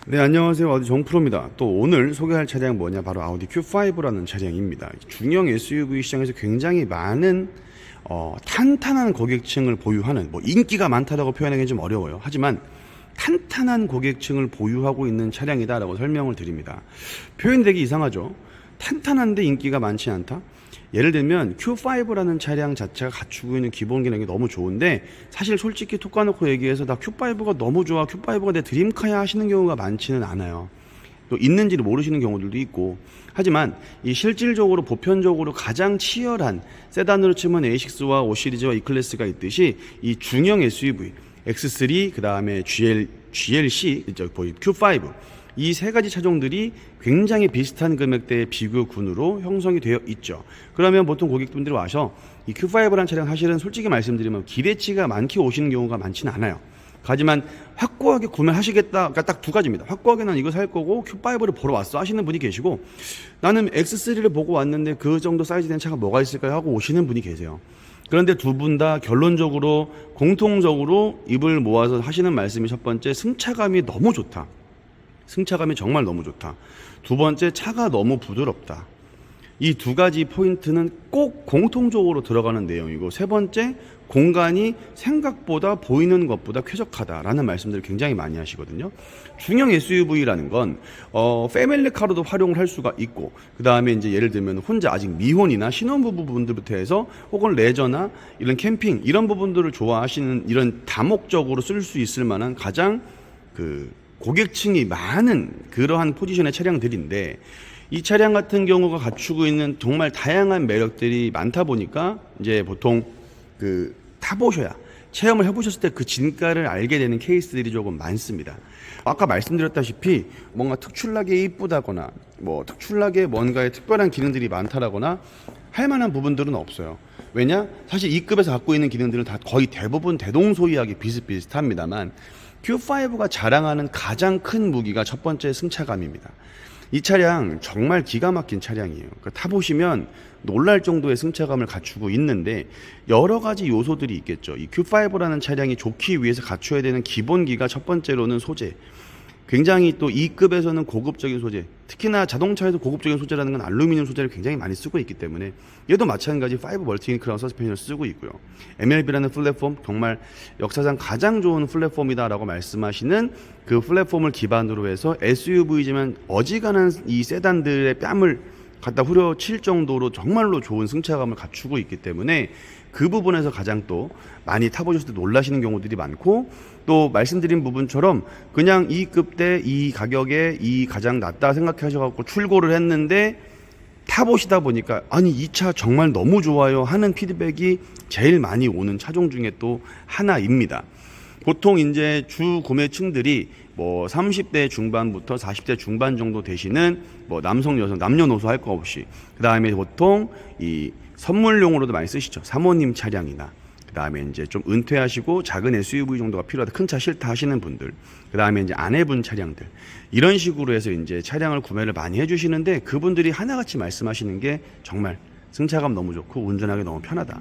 네, 안녕하세요. 아우디 정프로입니다. 또 오늘 소개할 차량 뭐냐? 바로 아우디 Q5라는 차량입니다. 중형 SUV 시장에서 굉장히 많은 탄탄한 고객층을 보유하는, 뭐 인기가 많다라고 표현하기는 좀 어려워요. 하지만 탄탄한 고객층을 보유하고 있는 차량이다라고 설명을 드립니다. 표현되기 이상하죠? 탄탄한데 인기가 많지 않다? 예를 들면 Q5라는 차량 자체가 갖추고 있는 기본 기능이 너무 좋은데, 사실 솔직히 톡 까놓고 얘기해서 나 Q5가 너무 좋아, Q5가 내 드림카야 하시는 경우가 많지는 않아요. 또 있는지를 모르시는 경우들도 있고. 하지만 이 실질적으로 보편적으로 가장 치열한 세단으로 치면 A6와 5 시리즈와 E클래스가 있듯이 이 중형 SUV X3, 그 다음에 GLC, Q5, 이 세 가지 차종들이 굉장히 비슷한 금액대의 비교군으로 형성이 되어 있죠. 그러면 보통 고객분들이 와서 이 Q5라는 차량 사실은 솔직히 말씀드리면 기대치가 많게 오시는 경우가 많지는 않아요. 하지만 확고하게 구매하시겠다, 그러니까 딱 두 가지입니다. 확고하게 난 이거 살 거고 Q5를 보러 왔어 하시는 분이 계시고, 나는 X3를 보고 왔는데 그 정도 사이즈 된 차가 뭐가 있을까요 하고 오시는 분이 계세요. 그런데 두 분 다 결론적으로 공통적으로 입을 모아서 하시는 말씀이, 첫 번째, 승차감이 너무 좋다. 승차감이 정말 너무 좋다. 두 번째, 차가 너무 부드럽다. 이 두 가지 포인트는 꼭 공통적으로 들어가는 내용이고, 세 번째, 공간이 생각보다 보이는 것보다 쾌적하다라는 말씀들을 굉장히 많이 하시거든요. 중형 SUV라는 건 패밀리카로도 활용을 할 수가 있고, 그 다음에 이제 예를 들면 혼자 아직 미혼이나 신혼부부 분들부터 해서 혹은 레저나 이런 캠핑 이런 부분들을 좋아하시는, 이런 다목적으로 쓸 수 있을 만한 가장 고객층이 많은 그러한 포지션의 차량들인데, 이 차량 같은 경우가 갖추고 있는 정말 다양한 매력들이 많다 보니까 이제 보통 타보셔야, 체험을 해보셨을 때 그 진가를 알게 되는 케이스들이 조금 많습니다. 아까 말씀드렸다시피 뭔가 특출나게 이쁘다거나 뭐 특출나게 뭔가의 특별한 기능들이 많다라거나 할 만한 부분들은 없어요. 왜냐? 사실 이 급에서 갖고 있는 기능들은 다 거의 대부분 대동소이하게 비슷비슷합니다만, Q5가 자랑하는 가장 큰 무기가 첫 번째 승차감입니다. 이 차량 정말 기가 막힌 차량이에요. 타보시면 놀랄 정도의 승차감을 갖추고 있는데, 여러 가지 요소들이 있겠죠. 이 Q5라는 차량이 좋기 위해서 갖춰야 되는 기본기가, 첫 번째로는 소재. 굉장히 또 이 급에서는 고급적인 소재, 특히나 자동차에서 고급적인 소재라는 건 알루미늄 소재를 굉장히 많이 쓰고 있기 때문에, 얘도 마찬가지 5 멀티 크라운 서스펜션을 쓰고 있고요. MLB라는 플랫폼, 정말 역사상 가장 좋은 플랫폼이다라고 말씀하시는 그 플랫폼을 기반으로 해서 SUV지만 어지간한 이 세단들의 뺨을 갖다 후려칠 정도로 정말로 좋은 승차감을 갖추고 있기 때문에, 그 부분에서 가장 또 많이 타보셨을 때 놀라시는 경우들이 많고, 또 말씀드린 부분처럼 그냥 이 급대 이 가격에 이 가장 낫다 생각하셔갖고 출고를 했는데 타보시다 보니까 아니 이 차 정말 너무 좋아요 하는 피드백이 제일 많이 오는 차종 중에 또 하나입니다. 보통 이제 주 구매층들이 뭐 30대 중반부터 40대 중반 정도 되시는 뭐 남성, 여성, 남녀노소 할 거 없이, 그 다음에 보통 이 선물용으로도 많이 쓰시죠. 사모님 차량이나, 그 다음에 이제 좀 은퇴하시고 작은 SUV 정도가 필요하다, 큰 차 싫다 하시는 분들, 그 다음에 이제 아내분 차량들, 이런 식으로 해서 이제 차량을 구매를 많이 해주시는데, 그분들이 하나같이 말씀하시는 게 정말 승차감 너무 좋고 운전하기 너무 편하다.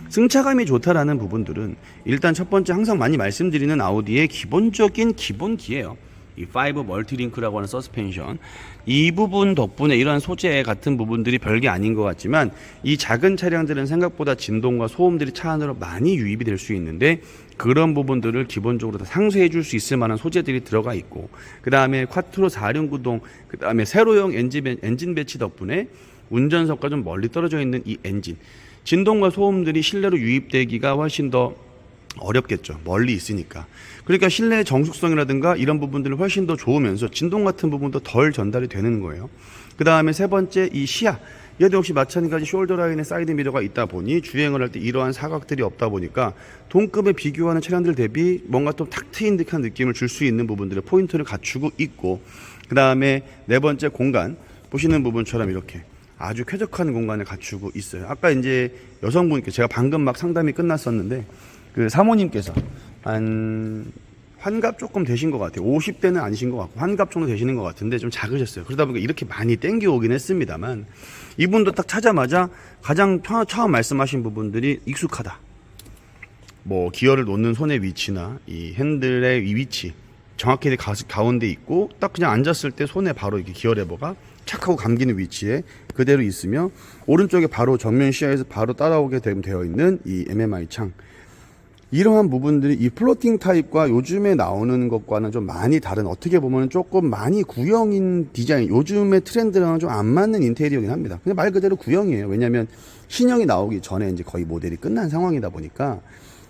승차감이 좋다라는 부분들은 일단 첫 번째, 항상 많이 말씀드리는 아우디의 기본적인 기본기예요. 이 5 멀티링크라고 하는 서스펜션, 이 부분 덕분에 이러한 소재 같은 부분들이 별게 아닌 것 같지만, 이 작은 차량들은 생각보다 진동과 소음들이 차 안으로 많이 유입이 될 수 있는데, 그런 부분들을 기본적으로 다 상쇄해 줄 수 있을 만한 소재들이 들어가 있고, 그 다음에 쿼트로 4륜 구동, 그 다음에 세로형 엔진 배치 덕분에 운전석과 좀 멀리 떨어져 있는 이 엔진, 진동과 소음들이 실내로 유입되기가 훨씬 더 어렵겠죠. 멀리 있으니까. 그러니까 실내 정숙성이라든가 이런 부분들을 훨씬 더 좋으면서 진동 같은 부분도 덜 전달이 되는 거예요. 그 다음에 세 번째, 이 시야. 얘도 역시 마찬가지 숄더 라인에 사이드 미러가 있다 보니 주행을 할 때 이러한 사각들이 없다 보니까 동급에 비교하는 차량들 대비 뭔가 좀 탁 트인 듯한 느낌을 줄 수 있는 부분들의 포인트를 갖추고 있고, 그 다음에 네 번째, 공간. 보시는 부분처럼 이렇게 아주 쾌적한 공간을 갖추고 있어요. 아까 이제 여성분께 제가 방금 막 상담이 끝났었는데, 그 사모님께서 한 환갑 조금 되신 것 같아요. 50대는 아니신 것 같고 환갑 정도 되시는 것 같은데 좀 작으셨어요. 그러다 보니까 이렇게 많이 땡겨오긴 했습니다만, 이분도 딱 차자마자 가장 처음 말씀하신 부분들이 익숙하다. 뭐 기어를 놓는 손의 위치나 이 핸들의 이 위치, 정확히 가운데 있고 딱 그냥 앉았을 때 손에 바로 이렇게 기어 레버가 착 하고 감기는 위치에 그대로 있으며 오른쪽에 바로 정면 시야에서 바로 따라오게 되어 있는 이 MMI 창, 이러한 부분들이 이 플로팅 타입과 요즘에 나오는 것과는 좀 많이 다른, 어떻게 보면 조금 많이 구형인 디자인, 요즘의 트렌드랑은 좀 안 맞는 인테리어긴 합니다. 그냥 말 그대로 구형이에요. 왜냐하면 신형이 나오기 전에 이제 거의 모델이 끝난 상황이다 보니까.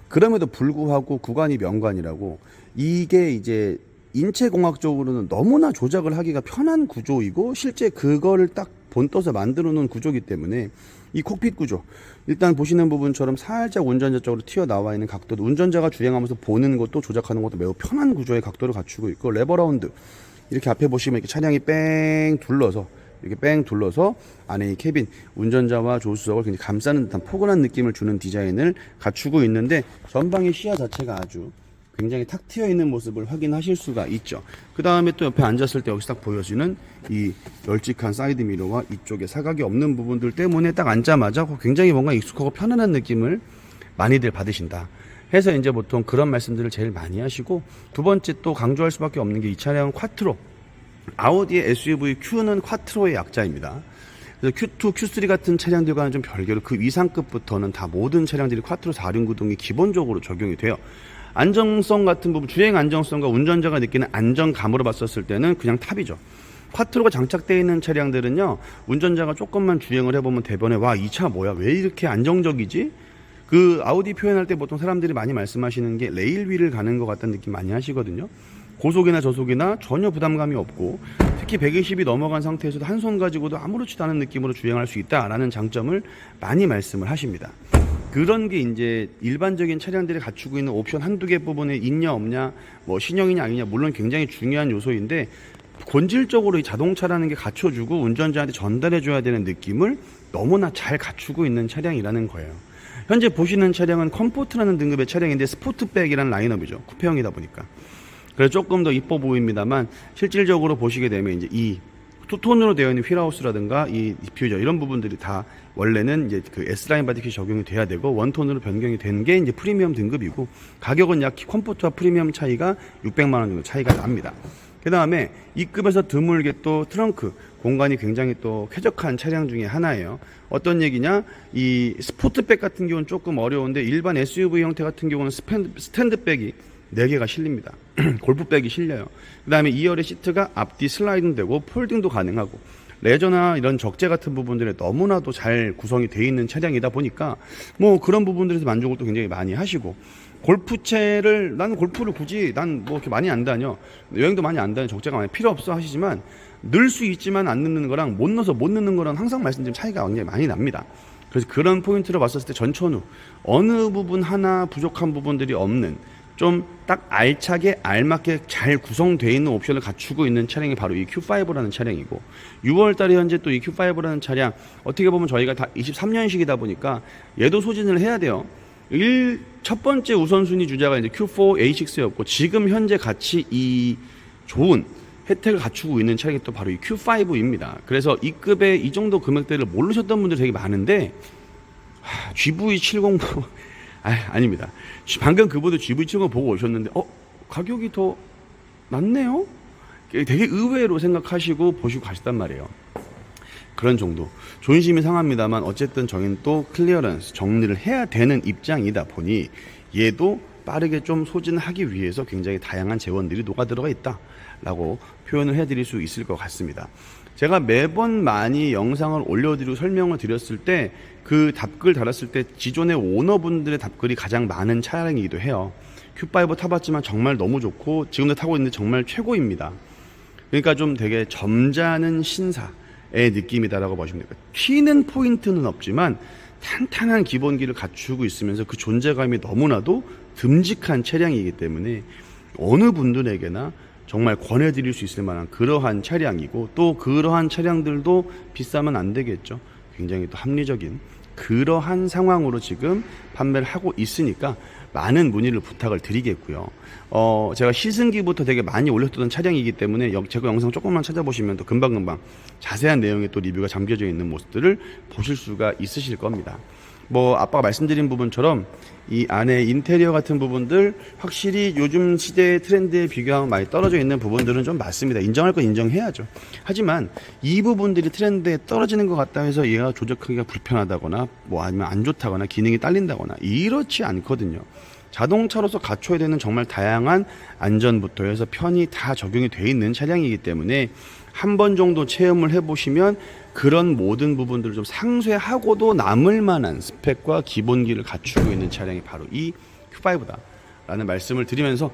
그럼에도 불구하고 구간이 명관이라고, 이게 이제 인체공학적으로는 너무나 조작을 하기가 편한 구조이고 실제 그거를 딱 본떠서 만들어 놓은 구조이기 때문에 이 콕핏 구조, 일단 보시는 부분처럼 살짝 운전자 쪽으로 튀어나와 있는 각도도 운전자가 주행하면서 보는 것도 조작하는 것도 매우 편한 구조의 각도를 갖추고 있고, 레버 라운드 이렇게 앞에 보시면 이렇게 차량이 뺑 둘러서 이렇게 뺑 둘러서 안에 이 캐빈, 운전자와 조수석을 굉장히 감싸는 듯한 포근한 느낌을 주는 디자인을 갖추고 있는데, 전방의 시야 자체가 아주 굉장히 탁 트여 있는 모습을 확인하실 수가 있죠. 그 다음에 또 옆에 앉았을 때 여기서 딱 보여지는 이 널찍한 사이드 미러와 이쪽에 사각이 없는 부분들 때문에 딱 앉자마자 굉장히 뭔가 익숙하고 편안한 느낌을 많이들 받으신다 해서 이제 보통 그런 말씀들을 제일 많이 하시고, 두 번째 또 강조할 수밖에 없는 게 이 차량은 콰트로, 아우디의 SUV Q는 콰트로의 약자입니다. 그래서 Q2, Q3 같은 차량들과는 좀 별개로 그 위상급부터는 다 모든 차량들이 콰트로 4륜구동이 기본적으로 적용이 돼요. 안정성 같은 부분, 주행 안정성과 운전자가 느끼는 안정감으로 봤었을 때는 그냥 탑이죠. 콰트로가 장착되어 있는 차량들은요, 운전자가 조금만 주행을 해보면 대변에 와, 이 차 뭐야, 왜 이렇게 안정적이지? 그 아우디 표현할 때 보통 사람들이 많이 말씀하시는 게 레일 위를 가는 것 같다는 느낌 많이 하시거든요. 고속이나 저속이나 전혀 부담감이 없고, 특히 120이 넘어간 상태에서도 한 손 가지고도 아무렇지도 않은 느낌으로 주행할 수 있다라는 장점을 많이 말씀을 하십니다. 그런 게 이제 일반적인 차량들이 갖추고 있는 옵션 한두 개 부분에 있냐 없냐, 뭐 신형이냐 아니냐, 물론 굉장히 중요한 요소인데, 본질적으로 이 자동차라는 게 갖춰주고 운전자한테 전달해줘야 되는 느낌을 너무나 잘 갖추고 있는 차량이라는 거예요. 현재 보시는 차량은 컴포트라는 등급의 차량인데 스포트백이라는 라인업이죠. 쿠페형이다 보니까. 그래서 조금 더 이뻐 보입니다만, 실질적으로 보시게 되면 이제 이 투톤으로 되어 있는 휠하우스라든가 이 디퓨저 이런 부분들이 다 원래는 이제 그 S라인 바디킷이 적용이 돼야 되고, 원톤으로 변경이 된 게 이제 프리미엄 등급이고, 가격은 약 컴포트와 프리미엄 차이가 600만 원 정도 차이가 납니다. 그 다음에 이 급에서 드물게 또 트렁크 공간이 굉장히 또 쾌적한 차량 중에 하나예요. 어떤 얘기냐, 이 스포트백 같은 경우는 조금 어려운데, 일반 SUV 형태 같은 경우는 스탠드백이 4개가 실립니다. 골프백이 실려요. 그 다음에 2열의 시트가 앞뒤 슬라이딩 되고 폴딩도 가능하고, 레저나 이런 적재 같은 부분들에 너무나도 잘 구성이 되어 있는 차량이다 보니까 뭐 그런 부분들에서 만족을 또 굉장히 많이 하시고, 골프채를, 나는 골프를 굳이 난 뭐 이렇게 많이 안 다녀, 여행도 많이 안 다녀, 적재가 많이 필요 없어 하시지만, 넣을 수 있지만 안 넣는 거랑 못 넣어서 못 넣는 거랑 항상 말씀드린 차이가 굉장히 많이 납니다. 그래서 그런 포인트로 봤었을 때 전천후 어느 부분 하나 부족한 부분들이 없는, 좀 딱 알차게 알맞게 잘 구성되어 있는 옵션을 갖추고 있는 차량이 바로 이 Q5라는 차량이고, 6월 달에 현재 또 이 Q5라는 차량, 어떻게 보면 저희가 다 23년식이다 보니까 얘도 소진을 해야 돼요. 첫 번째 우선순위 주자가 이제 Q4 A6였고, 지금 현재 같이 이 좋은 혜택을 갖추고 있는 차량이 또 바로 이 Q5입니다. 그래서 이 급의 이 정도 금액대를 모르셨던 분들이 되게 많은데, GV70 아닙니다. 방금 그분도 GV70 보고 오셨는데, 가격이 더 낮네요? 되게 의외로 생각하시고 보시고 가셨단 말이에요. 그런 정도. 존심이 상합니다만, 어쨌든 저희는 또 클리어런스, 정리를 해야 되는 입장이다 보니, 얘도 빠르게 좀 소진하기 위해서 굉장히 다양한 재원들이 녹아들어가 있다라고 표현을 해드릴 수 있을 것 같습니다. 제가 매번 많이 영상을 올려드리고 설명을 드렸을 때, 그 답글 달았을 때 기존의 오너분들의 답글이 가장 많은 차량이기도 해요. Q5 타봤지만 정말 너무 좋고 지금도 타고 있는데 정말 최고입니다. 그러니까 좀 되게 점잖은 신사의 느낌이다라고 보시면 됩니다. 튀는 포인트는 없지만 탄탄한 기본기를 갖추고 있으면서 그 존재감이 너무나도 듬직한 차량이기 때문에 어느 분들에게나 정말 권해드릴 수 있을 만한 그러한 차량이고, 또 그러한 차량들도 비싸면 안 되겠죠. 굉장히 또 합리적인 그러한 상황으로 지금 판매를 하고 있으니까 많은 문의를 부탁을 드리겠고요. 제가 시승기부터 되게 많이 올렸던 차량이기 때문에 제가 영상 조금만 찾아보시면 또 금방금방 자세한 내용의 또 리뷰가 잠겨져 있는 모습들을 보실 수가 있으실 겁니다. 뭐 아빠가 말씀드린 부분처럼 이 안에 인테리어 같은 부분들 확실히 요즘 시대의 트렌드에 비교하면 많이 떨어져 있는 부분들은 좀 맞습니다. 인정할 건 인정해야죠. 하지만 이 부분들이 트렌드에 떨어지는 것 같다 해서 얘가 조작하기가 불편하다거나 뭐 아니면 안 좋다거나 기능이 딸린다거나 이렇지 않거든요. 자동차로서 갖춰야 되는 정말 다양한 안전부터 해서 편의 다 적용이 돼 있는 차량이기 때문에 한 번 정도 체험을 해보시면 그런 모든 부분들을 좀 상쇄하고도 남을 만한 스펙과 기본기를 갖추고 있는 차량이 바로 이 Q5다 라는 말씀을 드리면서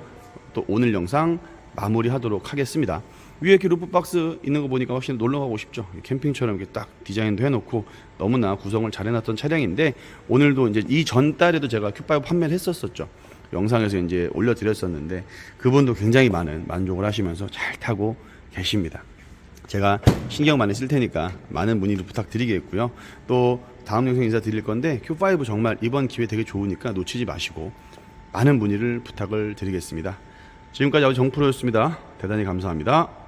또 오늘 영상 마무리하도록 하겠습니다. 위에 이렇게 루프박스 있는 거 보니까 훨씬 놀러가고 싶죠. 캠핑처럼 이렇게 딱 디자인도 해놓고 너무나 구성을 잘 해놨던 차량인데, 오늘도 이제 이 전달에도 제가 Q5 판매를 했었죠. 영상에서 이제 올려드렸었는데 그분도 굉장히 많은 만족을 하시면서 잘 타고 계십니다. 제가 신경 많이 쓸 테니까 많은 문의를 부탁드리겠고요. 또 다음 영상 인사드릴 건데 Q5 정말 이번 기회 되게 좋으니까 놓치지 마시고 많은 문의를 부탁을 드리겠습니다. 지금까지 아우디 정프로였습니다. 대단히 감사합니다.